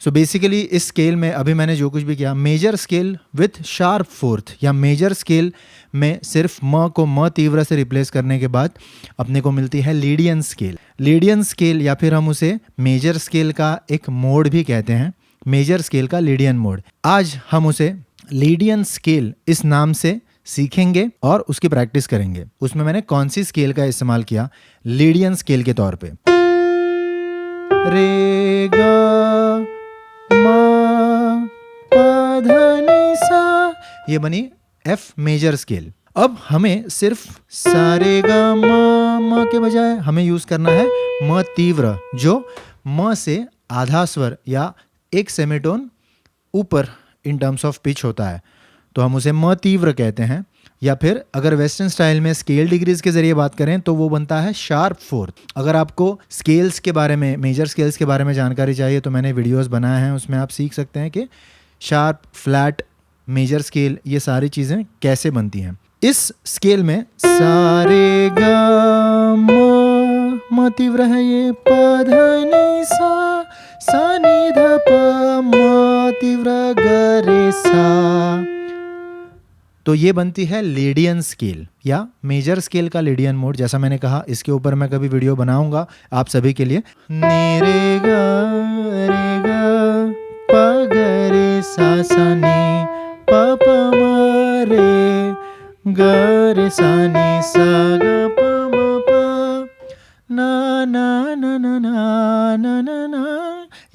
So basically इस scale में अभी मैंने जो कुछ भी किया, major scale with sharp fourth या मेजर स्केल में सिर्फ म को म तीव्र से रिप्लेस करने के बाद अपने को मिलती है लीडियन स्केल। लीडियन स्केल या फिर हम उसे मेजर स्केल का एक मोड भी कहते हैं, मेजर स्केल का लीडियन मोड। आज हम उसे लीडियन स्केल इस नाम से सीखेंगे और उसकी प्रैक्टिस करेंगे। उसमें मैंने कौन सी स्केल का इस्तेमाल किया लीडियन स्केल के तौर पे, रे गा मा पा धा नी सा, ये बनी एफ मेजर स्केल। अब हमें सिर्फ सा रे गा मा के बजाय हमें यूज करना है म तीव्र, जो म से आधा स्वर या एक सेमीटोन ऊपर इन टर्म्स ऑफ पिच होता है, तो हम उसे म तीव्र कहते हैं। या फिर अगर वेस्टर्न स्टाइल में स्केल डिग्रीज के जरिए बात करें तो वो बनता है शार्प फोर्थ। अगर आपको स्केल्स के बारे में, मेजर स्केल्स के बारे में जानकारी चाहिए तो मैंने वीडियोस बनाए हैं, उसमें आप सीख सकते हैं कि शार्प, फ्लैट, मेजर स्केल ये सारी चीज़ें कैसे बनती हैं। इस स्केल में सा रे गा म तीव्र है, ये पा धा नी सा नी धा पा म तीव्र ग रे सा, तो ये बनती है लीडियन स्केल या मेजर स्केल का लीडियन मोड। जैसा मैंने कहा इसके ऊपर मैं कभी वीडियो बनाऊंगा आप सभी के लिए। नी रे गा पा ग रे सा नी पा पा म रे ग रे सा नी सा ग पा म पा ना ना ना ना ना ना ना ना।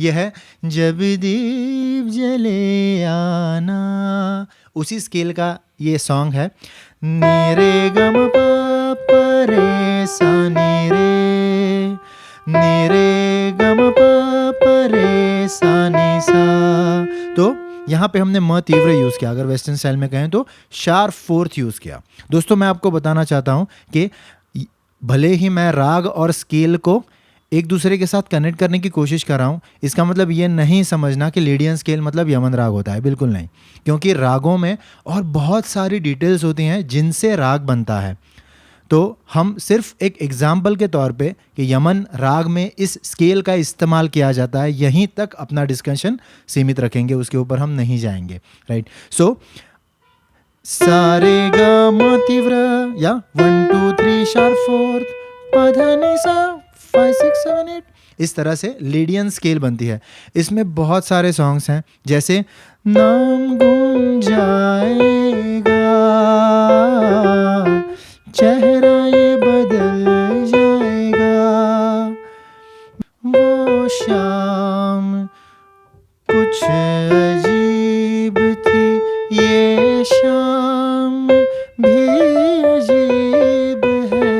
यह है जब दीप जले आना, उसी स्केल का ये सॉन्ग है। नी रे ग म पा पा रे सा नी रे ग म पा पा रे सा नी सा। तो यहाँ पे हमने म तीव्र यूज़ किया, अगर वेस्टर्न स्टाइल में कहें तो शार्प फोर्थ यूज़ किया। दोस्तों मैं आपको बताना चाहता हूँ कि भले ही मैं राग और स्केल को एक दूसरे के साथ कनेक्ट करने की कोशिश कर रहा हूँ, इसका मतलब ये नहीं समझना कि लीडियन स्केल मतलब यमन राग होता है, बिल्कुल नहीं। क्योंकि रागों में और बहुत सारी डिटेल्स होती हैं जिनसे राग बनता है। तो हम सिर्फ एक एग्जाम्पल के तौर पे कि यमन राग में इस स्केल का इस्तेमाल किया जाता है, यहीं तक अपना डिस्कशन सीमित रखेंगे, उसके ऊपर हम नहीं जाएंगे, राइट। सो सा रे गा म तीव्र या 1 2 3 शार्प फोर्थ पा धा नी सा 5 6 7 8, इस तरह से लीडियन स्केल बनती है। इसमें बहुत सारे सॉन्ग्स हैं, जैसे नाम गुम जाएगा, चेहरा ये बदल जाएगा, वो शाम कुछ अजीब थी, ये शाम भी अजीब है।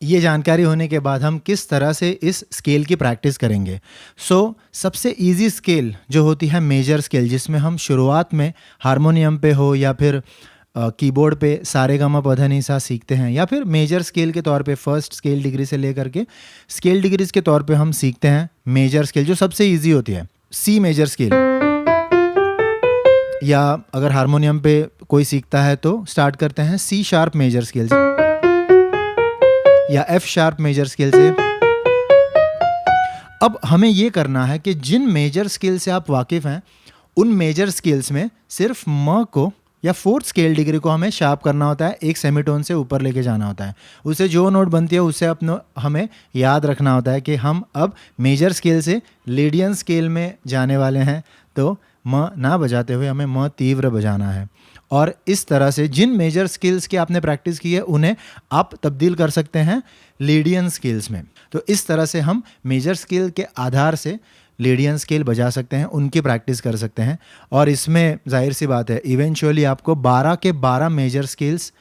ये जानकारी होने के बाद हम किस तरह से इस स्केल की प्रैक्टिस करेंगे। सबसे इजी स्केल जो होती है मेजर स्केल, जिसमें हम शुरुआत में हारमोनियम पे हो या फिर कीबोर्ड पे सारे गा मा पा धा नी सा सीखते हैं, या फिर मेजर स्केल के तौर पे फर्स्ट स्केल डिग्री से लेकर के स्केल डिग्रीज के तौर पे हम सीखते हैं मेजर स्केल, जो सबसे इजी होती है, सी मेजर स्केल। या अगर हारमोनियम पे कोई सीखता है तो स्टार्ट करते हैं सी शार्प मेजर स्केल से या एफ शार्प मेजर स्केल से। अब हमें यह करना है कि जिन मेजर स्केल से आप वाकिफ़ हैं उन मेजर स्केल्स में सिर्फ म को या फोर्थ स्केल डिग्री को हमें शार्प करना होता है, एक सेमीटोन से ऊपर लेके जाना होता है। उससे जो नोट बनती है उससे अपना हमें याद रखना होता है कि हम अब मेजर स्केल से लीडियन स्केल में जाने वाले हैं, तो म ना बजाते हुए हमें म तीव्र बजाना है। और इस तरह से जिन मेजर स्केल्स की आपने प्रैक्टिस की है उन्हें आप तब्दील कर सकते हैं लीडियन स्केल्स में। तो इस तरह से हम मेजर स्केल के आधार से लीडियन स्केल बजा सकते हैं, उनकी प्रैक्टिस कर सकते हैं। और इसमें जाहिर सी बात है इवेंचुअली आपको 12 के 12 मेजर स्केल्स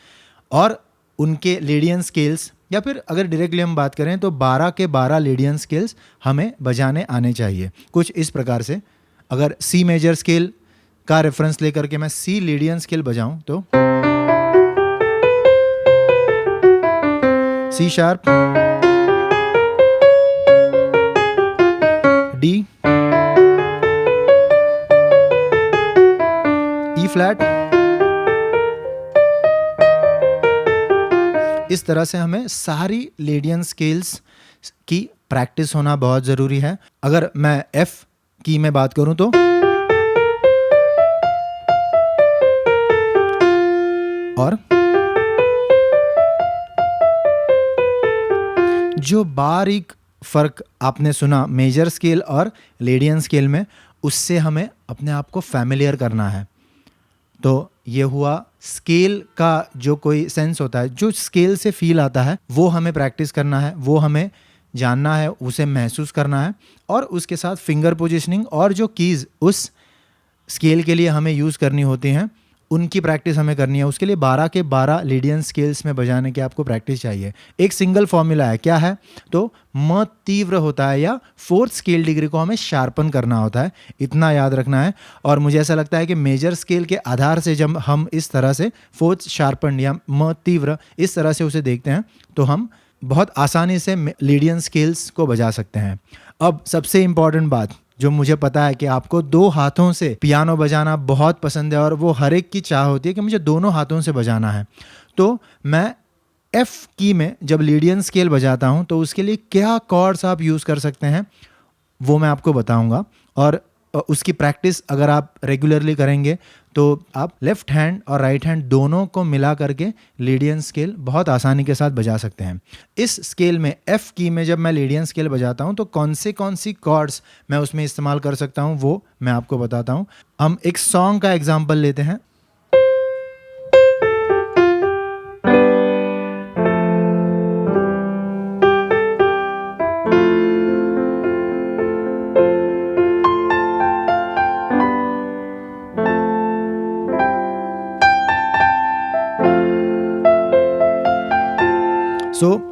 और उनके लीडियन स्केल्स, या फिर अगर डायरेक्टली हम बात करें तो 12 के 12 लीडियन स्केल्स हमें बजाने आने चाहिए। कुछ इस प्रकार से, अगर सी मेजर स्केल का रेफरेंस लेकर के मैं सी लीडियन स्केल बजाऊं तो सी शार्प, इस तरह से हमें सारी लीडियन स्केल्स की प्रैक्टिस होना बहुत ज़रूरी है। अगर मैं एफ की में बात करूं तो और जो बारीक फर्क आपने सुना मेजर स्केल और लीडियन स्केल में, उससे हमें अपने आप को फैमिलियर करना है। तो ये हुआ स्केल का जो कोई सेंस होता है, जो स्केल से फील आता है, वो हमें प्रैक्टिस करना है, वो हमें जानना है, उसे महसूस करना है। और उसके साथ फिंगर पोजीशनिंग और जो कीज़ उस स्केल के लिए हमें यूज़ करनी होती हैं, उनकी प्रैक्टिस हमें करनी है। उसके लिए 12 के 12 लीडियन स्केल्स में बजाने की आपको प्रैक्टिस चाहिए। एक सिंगल फॉर्मूला है, क्या है? तो म तीव्र होता है या फोर्थ स्केल डिग्री को हमें शार्पन करना होता है, इतना याद रखना है। और मुझे ऐसा लगता है कि मेजर स्केल के आधार से जब हम इस तरह से फोर्थ शार्पन या म तीव्र इस तरह से उसे देखते हैं, तो हम बहुत आसानी से लीडियन स्केल्स को बजा सकते हैं। अब सबसे इम्पॉर्टेंट बात, जो मुझे पता है कि आपको 2 हाथों से पियानो बजाना बहुत पसंद है और वो हर एक की चाह होती है कि मुझे दोनों हाथों से बजाना है। तो मैं एफ की में जब लीडियन स्केल बजाता हूँ तो उसके लिए क्या कॉर्ड्स आप यूज़ कर सकते हैं वो मैं आपको बताऊंगा। और उसकी प्रैक्टिस अगर आप रेगुलरली करेंगे तो आप लेफ्ट हैंड और राइट हैंड दोनों को मिला करके लीडियन स्केल बहुत आसानी के साथ बजा सकते हैं। इस स्केल में एफ की में जब मैं लीडियन स्केल बजाता हूं तो कौन सी कॉर्ड्स मैं उसमें इस्तेमाल कर सकता हूं वो मैं आपको बताता हूं। हम एक सॉन्ग का एग्जाम्पल लेते हैं।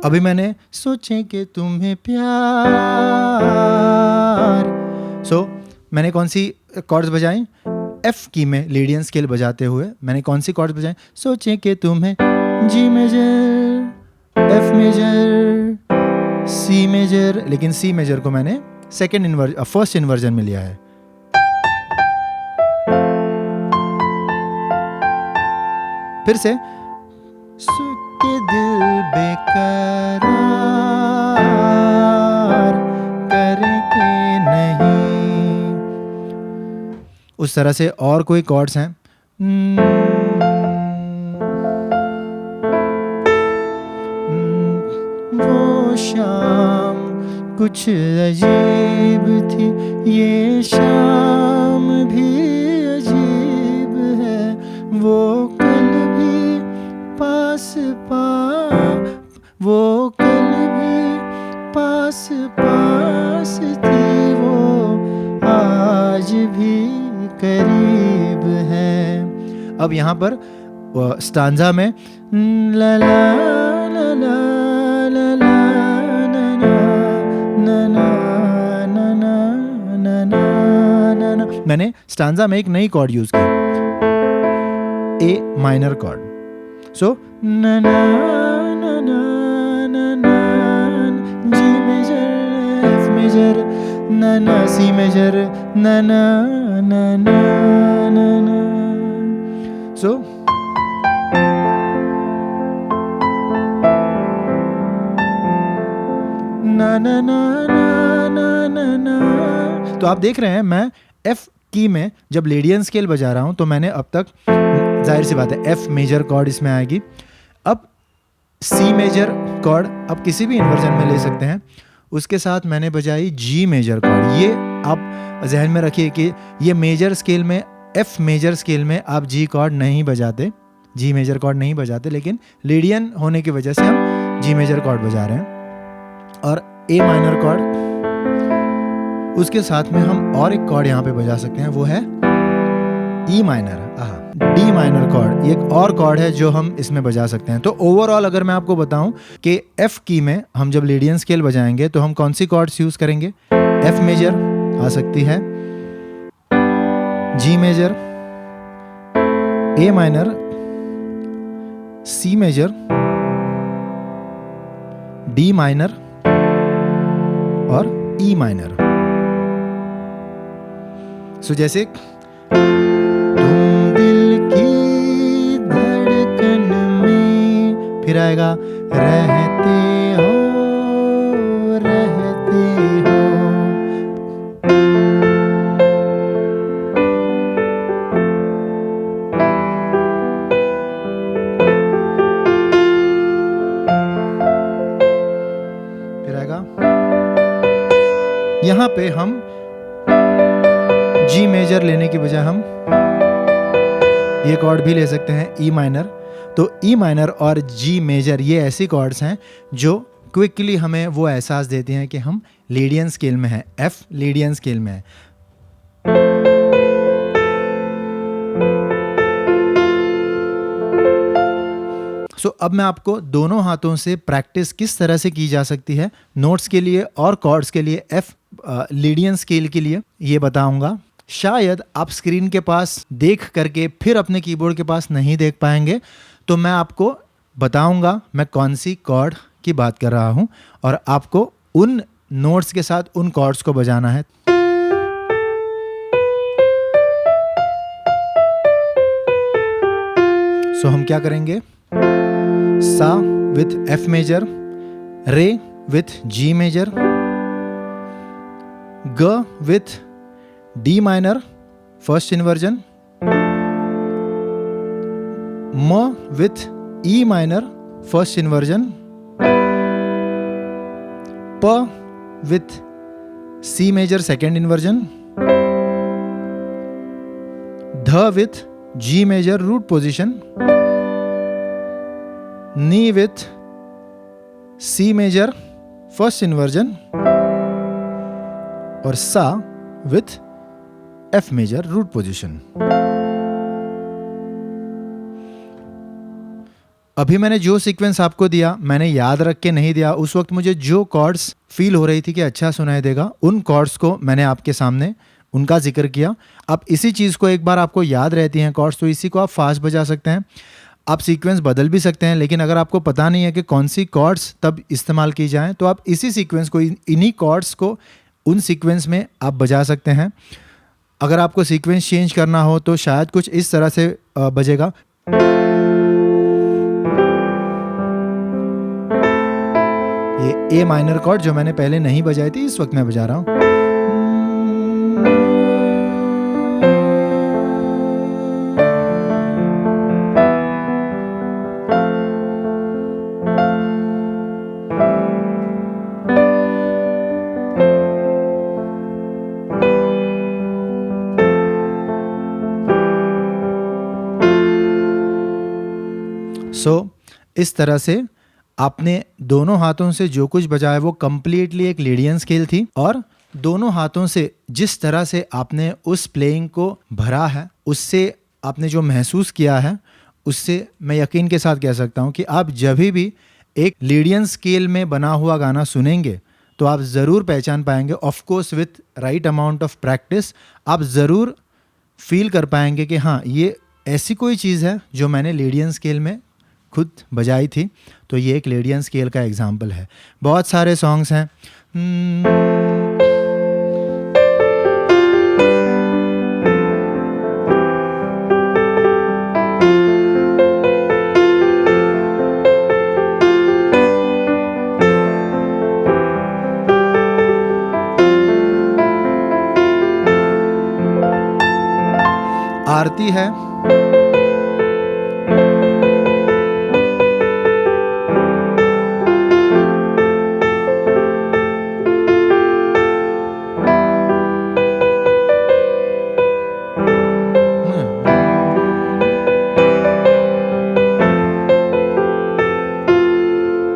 अभी मैंने सोचे कि तुम्हें प्यार, मैंने कौन सी कॉर्ड्स बजाई? एफ की में लीडियन स्केल बजाते हुए मैंने कौन सी कॉर्ड्स बजाई? सोचे कि तुम्हें G major, F major, C major, लेकिन सी मेजर को मैंने फर्स्ट इन्वर्जन में लिया है। फिर से के दिल बेकरार करके नहीं, उस तरह से। और कोई कॉर्ड्स हैं? वो शाम कुछ अजीब थी, ये शाम भी अजीब है, वो कल भी वो कल भी पास थी, वो आज भी करीब है। अब यहाँ पर स्टांजा में ला ला ला ला ला ला ना ना ना ना ना ना ना, मैंने स्टांजा में एक नई कॉर्ड यूज की, ए माइनर कॉर्ड। सो ना ना ना ना ना ना, जी मेजर, एफ मेजर, ना ना, सी मेजर, ना ना ना ना ना ना। सो ना ना ना ना ना ना ना। तो आप देख रहे हैं मैं एफ की में जब लीडियन स्केल बजा रहा हूं तो मैंने अब तक, जाहिर सी बात है, एफ मेजर कॉर्ड इसमें आएगी। अब सी मेजर कॉर्ड आप किसी भी इन्वर्जन में ले सकते हैं, उसके साथ मैंने बजाई जी मेजर कॉर्ड। ये आप जहन में रखिए कि ये मेजर स्केल में, एफ मेजर स्केल में आप जी कॉर्ड नहीं बजाते, जी मेजर कॉर्ड नहीं बजाते, लेकिन लीडियन होने की वजह से हम जी मेजर कॉर्ड बजा रहे हैं। और ए माइनर कॉर्ड, उसके साथ में हम और एक कॉर्ड यहाँ पे बजा सकते हैं, वो है E minor. D minor cord एक और कॉर्ड है जो हम इसमें बजा सकते हैं। तो ओवरऑल अगर मैं आपको बताऊं कि एफ की में हम जब लीडियन स्केल बजाएंगे तो हम कौन सी कॉर्ड्स यूज करेंगे? एफ मेजर आ सकती है, G major, A minor, C major, D minor और ई माइनर। सो जैसे तुम दिल की धड़कन में फिर आएगा रहते हो रहते हो। फिर आएगा, यहाँ पे हम जी मेजर लेने की बजाय हम ये कॉर्ड भी ले सकते हैं, ई माइनर। तो ई माइनर और जी मेजर ये ऐसी कॉर्ड्स हैं जो क्विकली हमें वो एहसास देती हैं कि हम लीडियन स्केल में हैं, एफ लीडियन स्केल में है। सो अब मैं आपको दोनों हाथों से प्रैक्टिस किस तरह से की जा सकती है नोट्स के लिए और कॉर्ड्स के लिए, एफ लीडियन स्केल के लिए, ये बताऊंगा। शायद आप स्क्रीन के पास देख करके फिर अपने कीबोर्ड के पास नहीं देख पाएंगे, तो मैं आपको बताऊंगा मैं कौन सी कॉर्ड की बात कर रहा हूं और आपको उन नोट्स के साथ उन कॉर्ड्स को बजाना है। सो हम क्या करेंगे, सा विथ एफ मेजर, रे विथ जी मेजर, ग with D minor first inversion, म with E minor first inversion, प with C major second inversion, ध with G major root position, नी with C major first inversion और सा with F major root position. अभी मैंने जो सीक्वेंस आपको दिया मैंने याद रख के नहीं दिया, उस वक्त मुझे जो कॉर्ड्स फील हो रही थी कि अच्छा सुनाई देगा उन कॉर्ड्स को मैंने आपके सामने उनका जिक्र किया। अब इसी चीज़ को एक बार आपको याद रहती हैं कॉर्ड्स, तो इसी को आप फास्ट बजा सकते हैं। आप सीक्वेंस बदल भी सकते हैं, लेकिन अगर आपको पता नहीं है कि कौन सी कॉर्ड्स तब इस्तेमाल की जाएं तो आप इसी सीक्वेंस को, इन्हीं कॉर्ड्स को उन सीक्वेंस में आप बजा सकते हैं। अगर आपको सीक्वेंस चेंज करना हो तो शायद कुछ इस तरह से बजेगा। ये ए माइनर कॉर्ड जो मैंने पहले नहीं बजाई थी इस वक्त मैं बजा रहा हूँ। इस तरह से आपने दोनों हाथों से जो कुछ बजाया वो कंप्लीटली एक लीडियन स्केल थी, और दोनों हाथों से जिस तरह से आपने उस प्लेइंग को भरा है, उससे आपने जो महसूस किया है, उससे मैं यकीन के साथ कह सकता हूँ कि आप जब भी एक लीडियन स्केल में बना हुआ गाना सुनेंगे तो आप ज़रूर पहचान पाएंगे। Of course with right amount of practice आप ज़रूर फील कर पाएंगे कि हाँ ये ऐसी कोई चीज़ है जो मैंने लीडियन स्केल में खुद बजाई थी। तो ये एक लीडियन स्केल का एग्जाम्पल है। बहुत सारे सॉन्ग्स हैं। आरती है,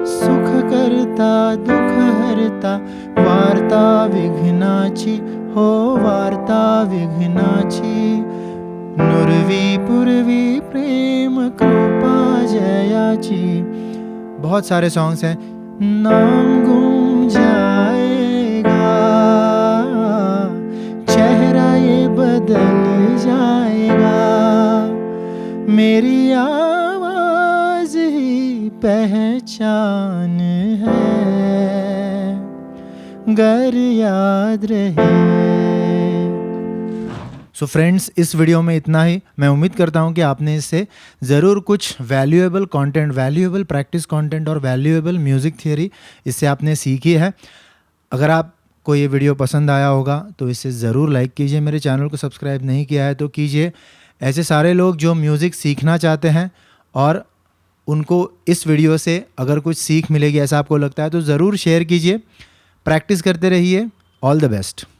सुख करता दुख हरता वार्ता विघ्नाची हो वार्ता विघ्नाची, नुरवी पुरवी प्रेम कृपा जयाची। बहुत सारे सॉन्ग्स हैं। नाम गुम जाएगा चेहरा ये बदल जाएगा, मेरी आवाज ही पहचान है गर याद रहे। सो फ्रेंड्स, इस वीडियो में इतना ही। मैं उम्मीद करता हूँ कि आपने इससे ज़रूर कुछ valuable content, valuable practice content और वैल्यूएबल म्यूज़िक थियोरी इससे आपने सीखी है। अगर आपको ये वीडियो पसंद आया होगा तो इसे ज़रूर लाइक कीजिए। मेरे चैनल को सब्सक्राइब नहीं किया है तो कीजिए। ऐसे सारे लोग जो म्यूज़िक सीखना चाहते हैं और उनको इस वीडियो से अगर कुछ सीख मिलेगी ऐसा आपको लगता है तो ज़रूर शेयर कीजिए। प्रैक्टिस करते रहिए। All the best.